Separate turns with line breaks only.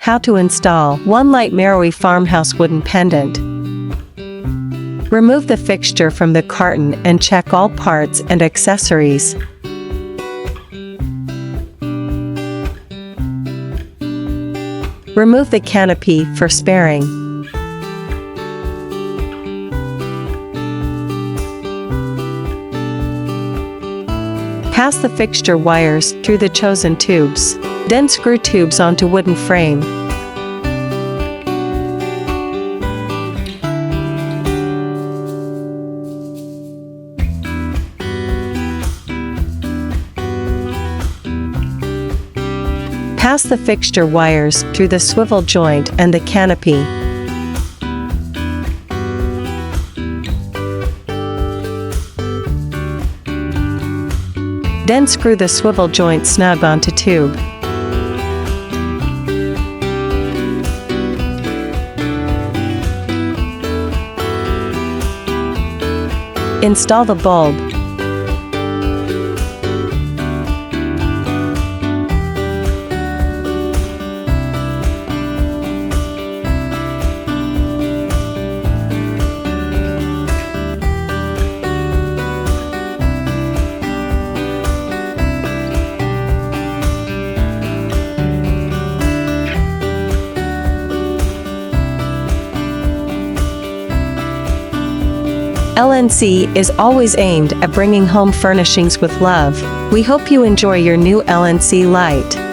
How to install one light Marrowy farmhouse wooden pendant. Remove the fixture from the carton and check all parts and accessories. Remove the canopy for sparing. Pass the fixture wires through the chosen tubes. Then screw tubes onto wooden frame. Pass the fixture wires through the swivel joint and the canopy. Then screw the swivel joint snug onto tube. Install the bulb. LNC is always aimed at bringing home furnishings with love. We hope you enjoy your new LNC light.